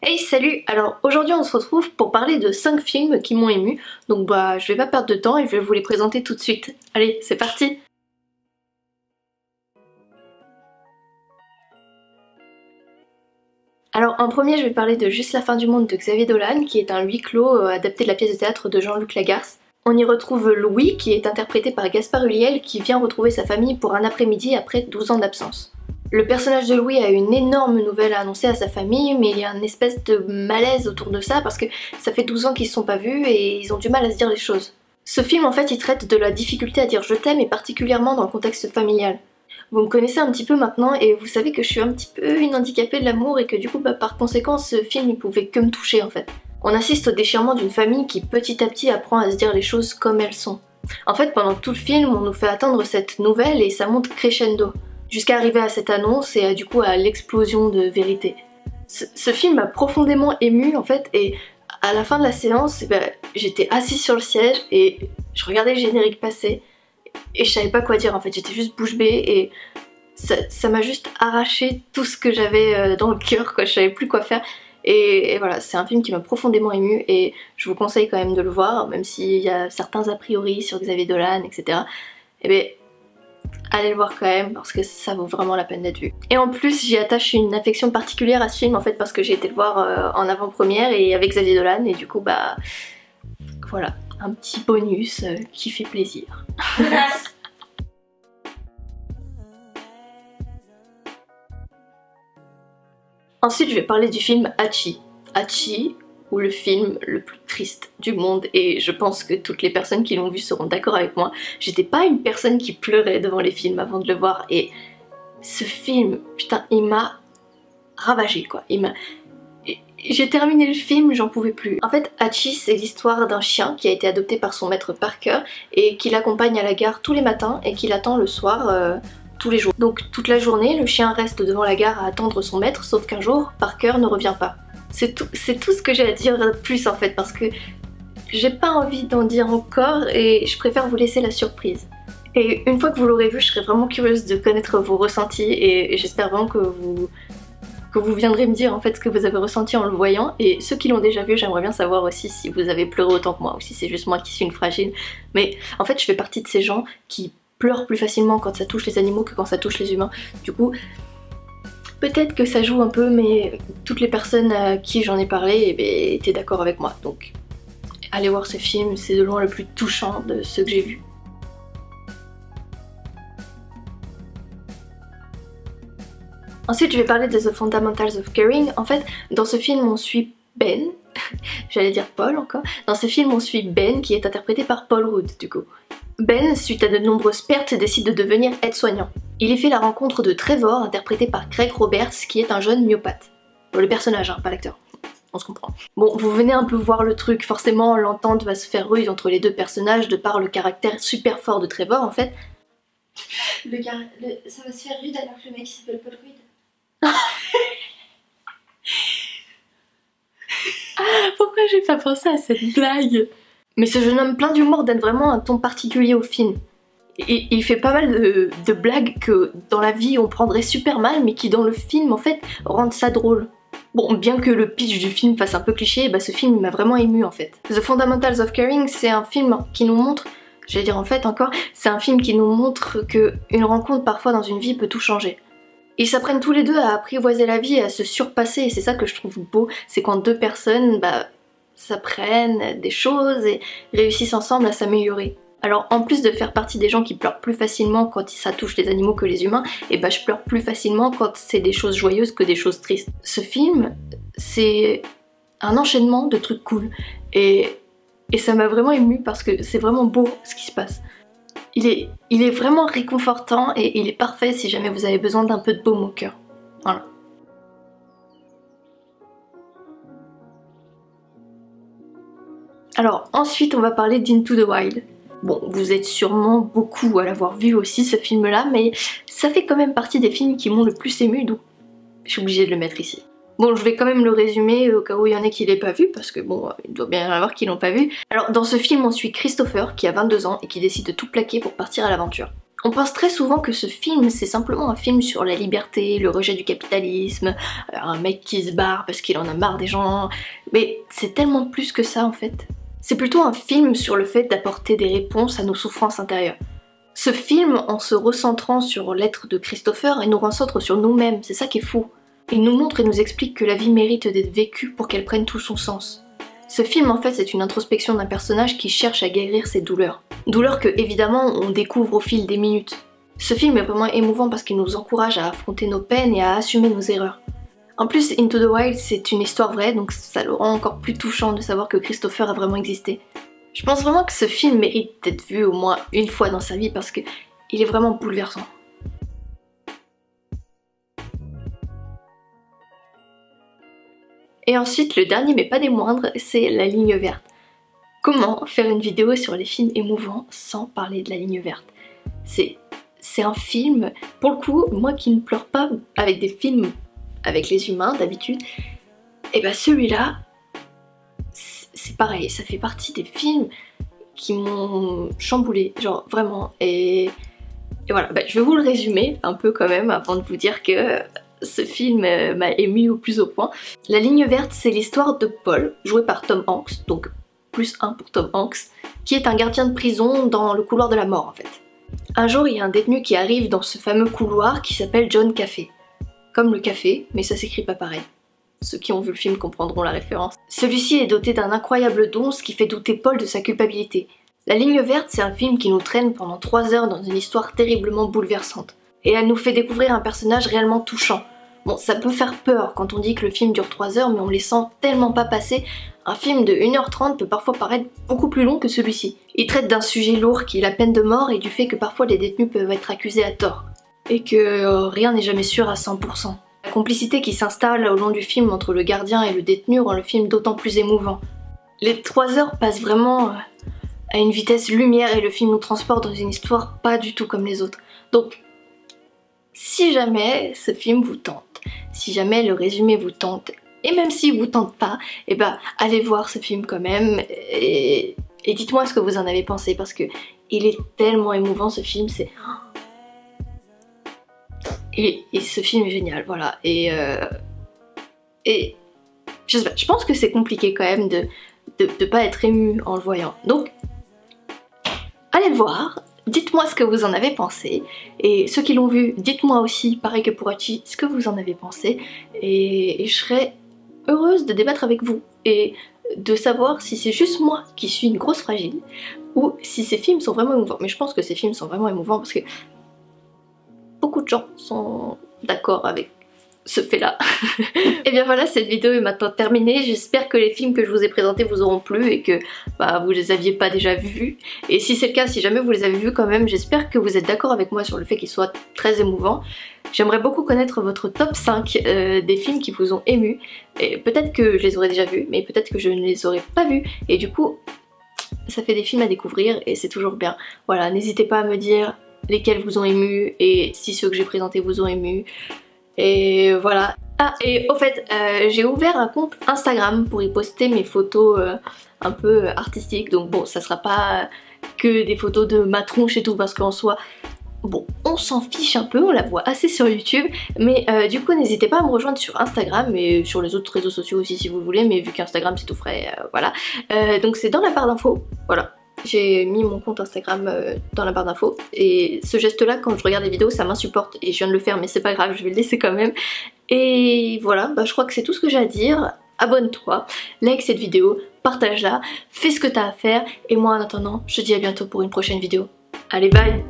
Hey salut! Alors aujourd'hui on se retrouve pour parler de 5 films qui m'ont ému, donc je vais pas perdre de temps et je vais vous les présenter tout de suite. Allez, c'est parti! Alors en premier je vais parler de Juste la fin du monde de Xavier Dolan, qui est un huis clos adapté de la pièce de théâtre de Jean-Luc Lagarce. On y retrouve Louis, qui est interprété par Gaspard Ulliel, qui vient retrouver sa famille pour un après-midi après 12 ans d'absence. Le personnage de Louis a une énorme nouvelle à annoncer à sa famille, mais il y a une espèce de malaise autour de ça parce que ça fait 12 ans qu'ils se sont pas vus et ils ont du mal à se dire les choses. Ce film en fait il traite de la difficulté à dire je t'aime et particulièrement dans le contexte familial. Vous me connaissez un petit peu maintenant et vous savez que je suis un petit peu une handicapée de l'amour et que du coup par conséquent ce film il pouvait que me toucher en fait. On assiste au déchirement d'une famille qui petit à petit apprend à se dire les choses comme elles sont. En fait pendant tout le film on nous fait attendre cette nouvelle et ça monte crescendo. Jusqu'à arriver à cette annonce et du coup à l'explosion de vérité. Ce film m'a profondément émue en fait et à la fin de la séance, j'étais assise sur le siège et je regardais le générique passer et je savais pas quoi dire en fait, j'étais juste bouche bée et ça m'a juste arraché tout ce que j'avais dans le cœur quoi, je savais plus quoi faire et voilà, c'est un film qui m'a profondément émue et je vous conseille quand même de le voir, même s'il y a certains a priori sur Xavier Dolan, etc. Allez le voir quand même parce que ça vaut vraiment la peine d'être vu. Et en plus j'y attache une affection particulière à ce film en fait parce que j'ai été le voir en avant-première et avec Xavier Dolan et du coup voilà, un petit bonus qui fait plaisir. Ensuite je vais parler du film Hachi. Hachi, ou le film le plus triste du monde, et je pense que toutes les personnes qui l'ont vu seront d'accord avec moi. J'étais pas une personne qui pleurait devant les films avant de le voir, et ce film, putain, il m'a ravagée quoi. J'ai terminé le film, j'en pouvais plus. En fait, Hachi, c'est l'histoire d'un chien qui a été adopté par son maître Parker et qui l'accompagne à la gare tous les matins et qui l'attend le soir tous les jours. Donc toute la journée, le chien reste devant la gare à attendre son maître, sauf qu'un jour, Parker ne revient pas. C'est tout ce que j'ai à dire de plus en fait, parce que j'ai pas envie d'en dire encore et je préfère vous laisser la surprise. Et une fois que vous l'aurez vu, je serais vraiment curieuse de connaître vos ressentis et j'espère vraiment que vous viendrez me dire en fait ce que vous avez ressenti en le voyant. Et ceux qui l'ont déjà vu, j'aimerais bien savoir aussi si vous avez pleuré autant que moi ou si c'est juste moi qui suis une fragile. Mais en fait je fais partie de ces gens qui pleurent plus facilement quand ça touche les animaux que quand ça touche les humains. Du coup, peut-être que ça joue un peu, mais toutes les personnes à qui j'en ai parlé étaient d'accord avec moi. Donc allez voir ce film, c'est de loin le plus touchant de ceux que j'ai vus. Ensuite je vais parler de The Fundamentals of Caring. En fait dans ce film on suit Ben, j'allais dire Paul encore, dans ce film on suit Ben qui est interprété par Paul Rudd du coup. Ben, suite à de nombreuses pertes, décide de devenir aide-soignant. Il y fait la rencontre de Trevor, interprété par Craig Roberts, qui est un jeune myopathe. Le personnage, hein, pas l'acteur. On se comprend. Bon, vous venez un peu voir le truc, forcément l'entente va se faire rude entre les deux personnages de par le caractère super fort de Trevor en fait. Ça va se faire rude alors que le mec s'appelle Paul Rudd. Pourquoi j'ai pas pensé à cette blague? Mais ce jeune homme plein d'humour donne vraiment un ton particulier au film. Et il fait pas mal de blagues que dans la vie on prendrait super mal mais qui dans le film en fait rendent ça drôle. Bon, bien que le pitch du film fasse un peu cliché, ce film m'a vraiment ému en fait. The Fundamentals of Caring, c'est un film qui nous montre, j'allais dire en fait encore, c'est un film qui nous montre que une rencontre parfois dans une vie peut tout changer. Ils s'apprennent tous les deux à apprivoiser la vie et à se surpasser et c'est ça que je trouve beau, c'est quand deux personnes s'apprennent des choses et réussissent ensemble à s'améliorer. Alors en plus de faire partie des gens qui pleurent plus facilement quand ça touche les animaux que les humains, je pleure plus facilement quand c'est des choses joyeuses que des choses tristes. Ce film, c'est un enchaînement de trucs cool et ça m'a vraiment émue parce que c'est vraiment beau ce qui se passe. Il est vraiment réconfortant et il est parfait si jamais vous avez besoin d'un peu de baume au cœur. Voilà. Alors ensuite on va parler d'Into the Wild. Bon, vous êtes sûrement beaucoup à l'avoir vu aussi ce film là, mais ça fait quand même partie des films qui m'ont le plus ému, donc je suis obligée de le mettre ici. Bon, je vais quand même le résumer au cas où il y en a qui l'aient pas vu, parce que bon, il doit bien y en avoir qui l'ont pas vu. Alors dans ce film on suit Christopher qui a 22 ans et qui décide de tout plaquer pour partir à l'aventure. On pense très souvent que ce film, c'est simplement un film sur la liberté, le rejet du capitalisme, un mec qui se barre parce qu'il en a marre des gens, mais c'est tellement plus que ça en fait. C'est plutôt un film sur le fait d'apporter des réponses à nos souffrances intérieures. Ce film, en se recentrant sur l'être de Christopher, il nous recentre sur nous-mêmes, c'est ça qui est fou. Il nous montre et nous explique que la vie mérite d'être vécue pour qu'elle prenne tout son sens. Ce film en fait c'est une introspection d'un personnage qui cherche à guérir ses douleurs. Douleurs que évidemment on découvre au fil des minutes. Ce film est vraiment émouvant parce qu'il nous encourage à affronter nos peines et à assumer nos erreurs. En plus Into the Wild c'est une histoire vraie donc ça le rend encore plus touchant de savoir que Christopher a vraiment existé. Je pense vraiment que ce film mérite d'être vu au moins une fois dans sa vie parce que il est vraiment bouleversant. Et ensuite, le dernier mais pas des moindres, c'est La Ligne Verte. Comment faire une vidéo sur les films émouvants sans parler de La Ligne Verte? C'est un film, pour le coup, moi qui ne pleure pas avec des films avec les humains d'habitude, et ben celui-là, c'est pareil, ça fait partie des films qui m'ont chamboulé, genre vraiment. Et voilà, bah, je vais vous le résumer un peu quand même avant de vous dire que ce film m'a ému au plus haut point. La Ligne Verte, c'est l'histoire de Paul, joué par Tom Hanks, donc +1 pour Tom Hanks, qui est un gardien de prison dans le couloir de la mort en fait. Un jour, il y a un détenu qui arrive dans ce fameux couloir qui s'appelle John Café. Comme le café, mais ça s'écrit pas pareil. Ceux qui ont vu le film comprendront la référence. Celui-ci est doté d'un incroyable don, ce qui fait douter Paul de sa culpabilité. La Ligne Verte, c'est un film qui nous traîne pendant 3 heures dans une histoire terriblement bouleversante. Et elle nous fait découvrir un personnage réellement touchant. Bon, ça peut faire peur quand on dit que le film dure 3 heures, mais on les sent tellement pas passer. Un film de 1h30 peut parfois paraître beaucoup plus long que celui-ci. Il traite d'un sujet lourd qui est la peine de mort et du fait que parfois les détenus peuvent être accusés à tort. Et que rien n'est jamais sûr à 100%. La complicité qui s'installe au long du film entre le gardien et le détenu rend le film d'autant plus émouvant. Les 3 heures passent vraiment à une vitesse lumière et le film nous transporte dans une histoire pas du tout comme les autres. Donc, si jamais ce film vous tente, si jamais le résumé vous tente, et même s'il vous tente pas, et ben allez voir ce film quand même et dites-moi ce que vous en avez pensé parce que il est tellement émouvant ce film, c'est... Et ce film est génial, voilà. Et je sais pas, je pense que c'est compliqué quand même de pas être ému en le voyant. Donc, allez le voir, dites-moi ce que vous en avez pensé. Et ceux qui l'ont vu, dites-moi aussi, pareil que pour Hachi, ce que vous en avez pensé. Et je serais heureuse de débattre avec vous. Et de savoir si c'est juste moi qui suis une grosse fragile ou si ces films sont vraiment émouvants. Mais je pense que ces films sont vraiment émouvants parce que beaucoup de gens sont d'accord avec ce fait-là. Et bien voilà, cette vidéo est maintenant terminée. J'espère que les films que je vous ai présentés vous auront plu et que vous les aviez pas déjà vus. Et si c'est le cas, si jamais vous les avez vus quand même, j'espère que vous êtes d'accord avec moi sur le fait qu'ils soient très émouvants. J'aimerais beaucoup connaître votre top 5 des films qui vous ont ému. Et peut-être que je les aurais déjà vus, mais peut-être que je ne les aurais pas vus. Et du coup, ça fait des films à découvrir et c'est toujours bien. Voilà, n'hésitez pas à me dire lesquels vous ont ému et si ceux que j'ai présentés vous ont ému. Et voilà. Ah, et au fait, j'ai ouvert un compte Instagram pour y poster mes photos un peu artistiques. Donc bon, ça sera pas que des photos de ma tronche et tout parce qu'en soi, bon, on s'en fiche un peu, on la voit assez sur YouTube. Mais du coup, n'hésitez pas à me rejoindre sur Instagram et sur les autres réseaux sociaux aussi si vous voulez. Mais vu qu'Instagram c'est tout frais, voilà. Donc c'est dans la barre d'infos, voilà. J'ai mis mon compte Instagram dans la barre d'infos et ce geste là quand je regarde les vidéos ça m'insupporte et je viens de le faire mais c'est pas grave, je vais le laisser quand même. Et voilà, je crois que c'est tout ce que j'ai à dire. Abonne-toi, like cette vidéo, partage-la, fais ce que t'as à faire et moi en attendant je te dis à bientôt pour une prochaine vidéo. Allez bye!